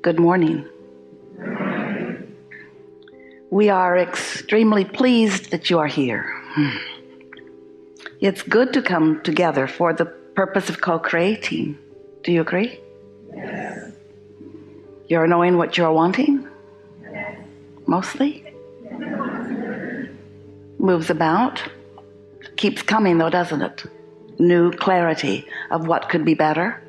Good morning. We are extremely pleased that you are here. It's good to come together for the purpose of co-creating. Do you agree? Yes. You're knowing what you're wanting? Yes. Mostly? Moves about. Keeps coming though, doesn't it? New clarity of what could be better.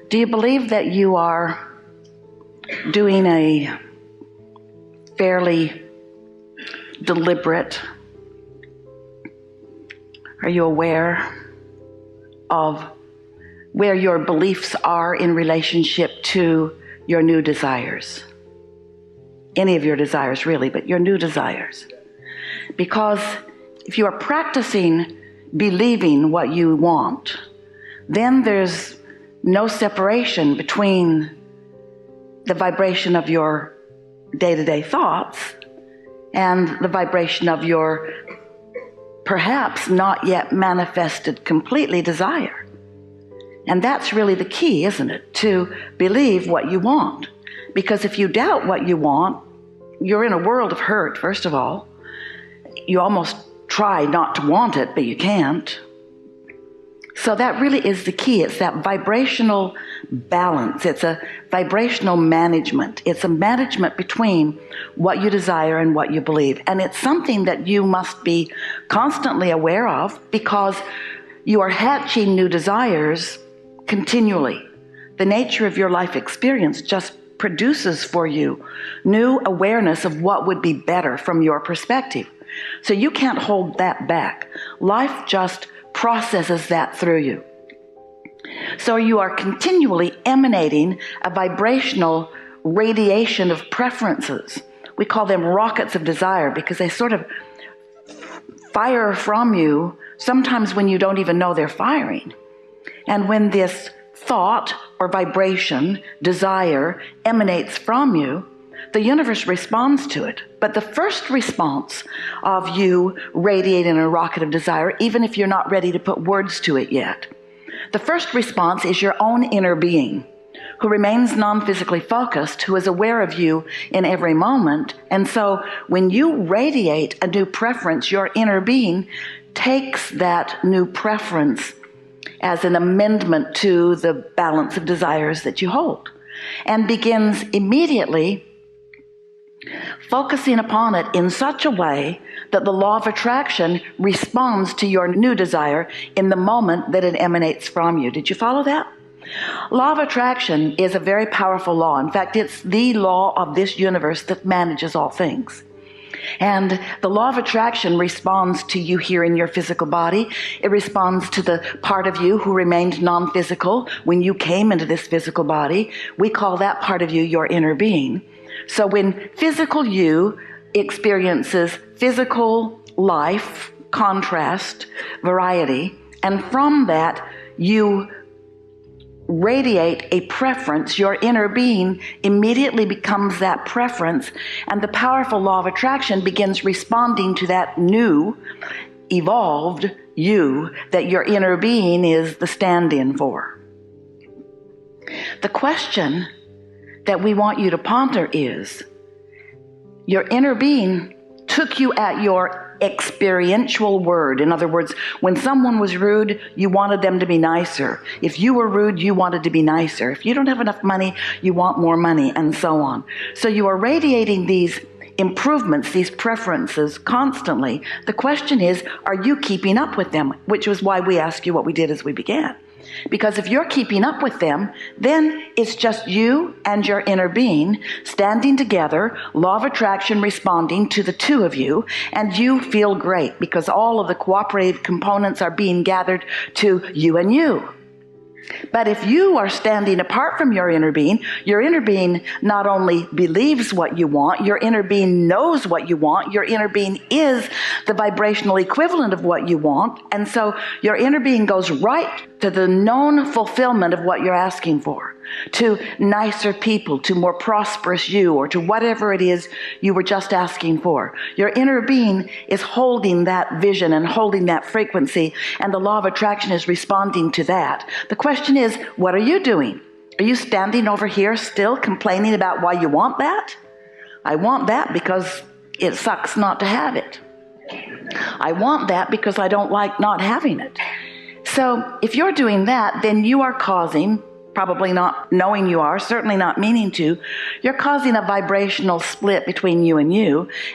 Do you believe that you are doing a fairly deliberate, are you aware of where your beliefs are in relationship to your new desires? Any of your desires really, but your new desires. Because if you are practicing believing what you want, then there's no separation between the vibration of your day-to-day thoughts and the vibration of your perhaps not yet manifested completely desire. And that's really the key, isn't it? To believe what you want. Because if you doubt what you want, you're in a world of hurt, first of all. You almost try not to want it, but you can't. So that really is the key. It's that vibrational balance. It's a vibrational management. It's a management between what you desire and what you believe. And it's something that you must be constantly aware of because you are hatching new desires continually. The nature of your life experience just produces for you new awareness of what would be better from your perspective. So you can't hold that back. Life just processes that through you. So you are continually emanating a vibrational radiation of preferences. We call them rockets of desire because they sort of fire from you sometimes when you don't even know they're firing. And when this thought or vibration, desire, emanates from you, the universe responds to it. But the first response of you radiating a rocket of desire, even if you're not ready to put words to it yet, the first response is your own inner being, who remains non-physically focused, who is aware of you in every moment. And so when you radiate a new preference, your inner being takes that new preference as an amendment to the balance of desires that you hold and begins immediately focusing upon it in such a way that the law of attraction responds to your new desire in the moment that it emanates from you. Did you follow that? Law of attraction is a very powerful law. In fact, it's the law of this universe that manages all things. And the law of attraction responds to you here in your physical body. It responds to the part of you who remained non-physical when you came into this physical body. We call that part of you your inner being. So when physical you experiences physical life, contrast, variety, and from that you radiate a preference, your inner being immediately becomes that preference, and the powerful law of attraction begins responding to that new, evolved you that your inner being is the stand-in for. The question that we want you to ponder is, your inner being took you at your experiential word. In other words, when someone was rude, you wanted them to be nicer. If you were rude, you wanted to be nicer. If you don't have enough money, you want more money, and so on. So you are radiating these improvements, these preferences constantly. The question is, are you keeping up with them? Which was why we asked you what we did as we began. Because if you're keeping up with them, then it's just you and your inner being standing together, law of attraction responding to the two of you, and you feel great because all of the cooperative components are being gathered to you and you. But if you are standing apart from your inner being not only believes what you want, your inner being knows what you want, your inner being is the vibrational equivalent of what you want, and so your inner being goes right to the known fulfillment of what you're asking for, to nicer people, to more prosperous you, or to whatever it is you were just asking for. Your inner being is holding that vision and holding that frequency, and the law of attraction is responding to that. The question is, what are you doing? Are you standing over here still complaining about why you want that? I want that because it sucks not to have it. I want that because I don't like not having it. So if you're doing that, then you are causing, probably not knowing you are, certainly not meaning to, you're causing a vibrational split between you,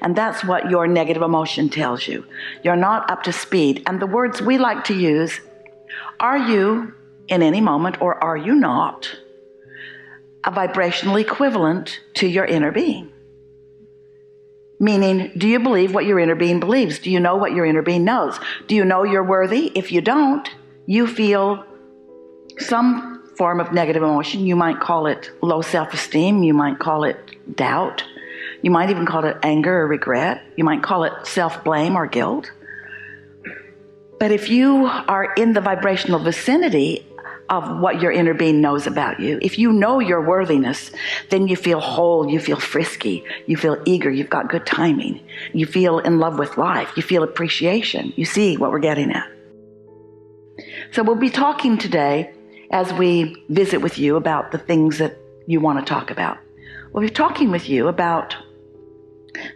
and that's what your negative emotion tells you. You're not up to speed. And the words we like to use, are you in any moment or are you not a vibrational equivalent to your inner being? Meaning, do you believe what your inner being believes? Do you know what your inner being knows? Do you know you're worthy? If you don't, you feel some form of negative emotion. You might call it low self-esteem. You might call it doubt. You might even call it anger or regret. You might call it self-blame or guilt. But if you are in the vibrational vicinity of what your inner being knows about you, if you know your worthiness, then you feel whole, you feel frisky, you feel eager, you've got good timing, you feel in love with life, you feel appreciation. You see what we're getting at. So we'll be talking today as we visit with you about the things that you want to talk about. We'll be talking with you about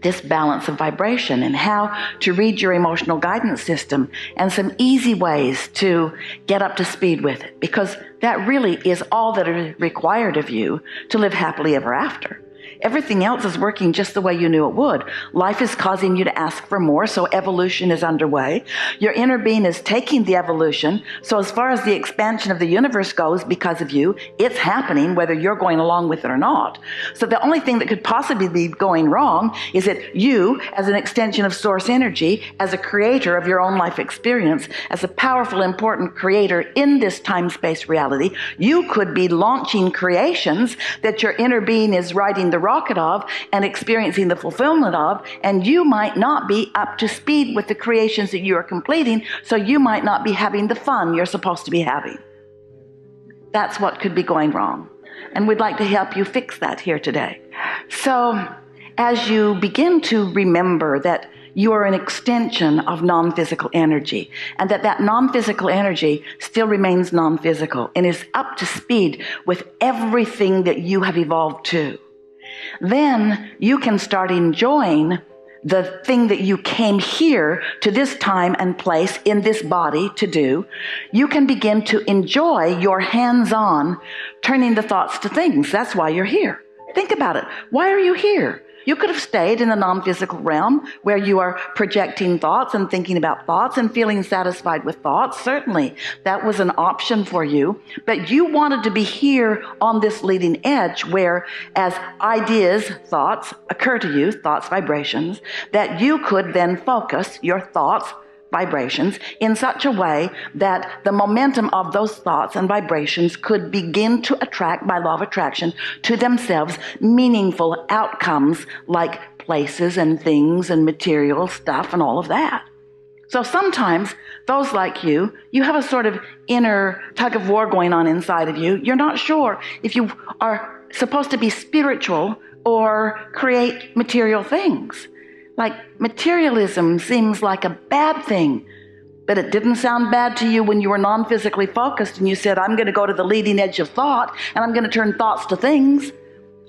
this balance of vibration and how to read your emotional guidance system and some easy ways to get up to speed with it, because that really is all that is required of you to live happily ever after. Everything else is working just the way you knew it would. Life is causing you to ask for more, so evolution is underway. Your inner being is taking the evolution, so as far as the expansion of the universe goes, because of you, it's happening whether you're going along with it or not. So the only thing that could possibly be going wrong is that you, as an extension of source energy, as a creator of your own life experience, as a powerful, important creator in this time-space reality, you could be launching creations that your inner being is riding the rocket of and experiencing the fulfillment of, and you might not be up to speed with the creations that you are completing, so you might not be having the fun you're supposed to be having. That's what could be going wrong, and we'd like to help you fix that here today. So as you begin to remember that you are an extension of non-physical energy, and that non-physical energy still remains non-physical and is up to speed with everything that you have evolved to, then you can start enjoying the thing that you came here to this time and place in this body to do. You can begin to enjoy your hands-on turning the thoughts to things. That's why you're here. Think about it. Why are you here? You could have stayed in the non-physical realm where you are projecting thoughts and thinking about thoughts and feeling satisfied with thoughts. Certainly, that was an option for you. But you wanted to be here on this leading edge where, as ideas, thoughts occur to you, thoughts, vibrations, that you could then focus your thoughts, vibrations in such a way that the momentum of those thoughts and vibrations could begin to attract, by law of attraction, to themselves meaningful outcomes like places and things and material stuff and all of that. So sometimes those like you have a sort of inner tug of war going on inside of you. You're not sure if you are supposed to be spiritual or create material things. Like materialism seems like a bad thing, but it didn't sound bad to you when you were non-physically focused and you said, I'm going to go to the leading edge of thought and I'm going to turn thoughts to things.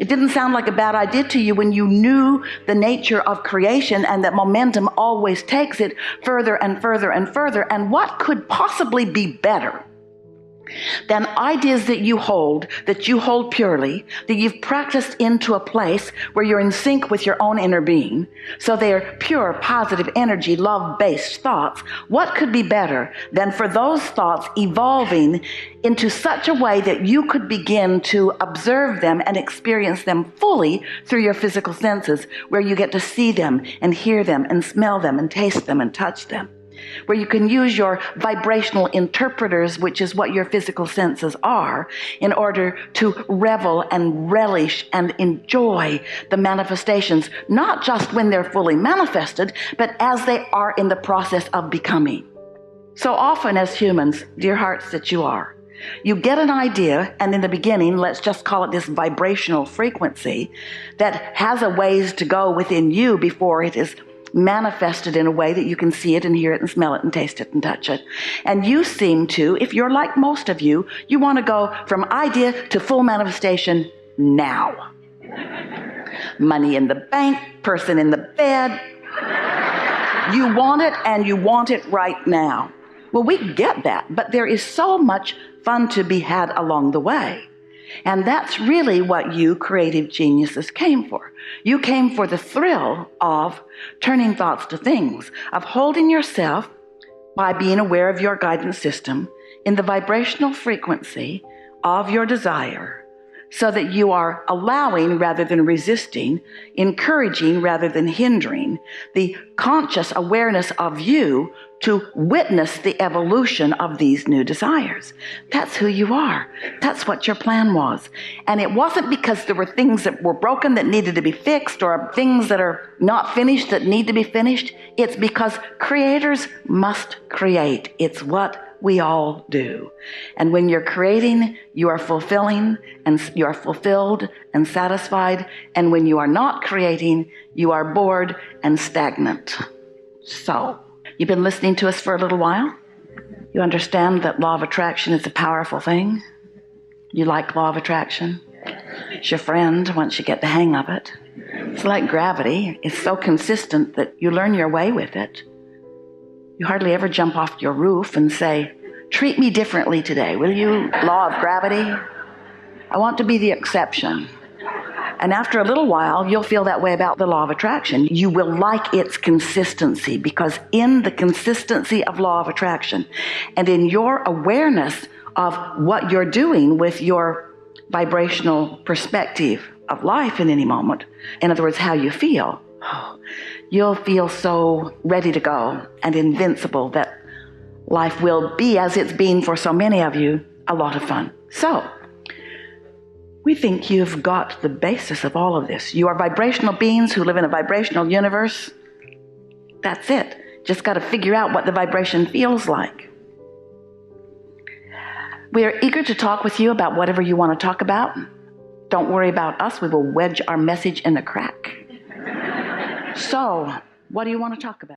It didn't sound like a bad idea to you when you knew the nature of creation and that momentum always takes it further and further and further. And what could possibly be better than ideas that you hold purely, that you've practiced into a place where you're in sync with your own inner being, so they're pure, positive energy, love-based thoughts. What could be better than for those thoughts evolving into such a way that you could begin to observe them and experience them fully through your physical senses, where you get to see them and hear them and smell them and taste them and touch them, where you can use your vibrational interpreters, which is what your physical senses are, in order to revel and relish and enjoy the manifestations, not just when they're fully manifested, but as they are in the process of becoming. So often as humans, dear hearts that you are, you get an idea, and in the beginning, let's just call it this vibrational frequency that has a ways to go within you before it is manifested in a way that you can see it and hear it and smell it and taste it and touch it. And you seem to, if you're like most of you, you want to go from idea to full manifestation now. Money in the bank, person in the bed. You want it, and you want it right now. Well, we get that, but there is so much fun to be had along the way. And that's really what you creative geniuses came for. You came for the thrill of turning thoughts to things, of holding yourself by being aware of your guidance system in the vibrational frequency of your desire, so that you are allowing rather than resisting, encouraging rather than hindering, the conscious awareness of you to witness the evolution of these new desires. That's who you are. That's what your plan was. And it wasn't because there were things that were broken that needed to be fixed, or things that are not finished that need to be finished. It's because creators must create. It's what we all do. And when you're creating, you are fulfilling, and you are fulfilled and satisfied. And when you are not creating, you are bored and stagnant. So, you've been listening to us for a little while. You understand that law of attraction is a powerful thing. You like law of attraction. It's your friend once you get the hang of it. It's like gravity. It's so consistent that you learn your way with it. You hardly ever jump off your roof and say, "Treat me differently today, will you, law of gravity?" I want to be the exception. And after a little while, you'll feel that way about the law of attraction. You will like its consistency, because in the consistency of law of attraction and in your awareness of what you're doing with your vibrational perspective of life in any moment, in other words, how you feel, you'll feel so ready to go and invincible that life will be, as it's been for so many of you, a lot of fun. So, we think you've got the basis of all of this. You are vibrational beings who live in a vibrational universe. That's it. Just got to figure out what the vibration feels like. We are eager to talk with you about whatever you want to talk about. Don't worry about us. We will wedge our message in the crack. So, what do you want to talk about?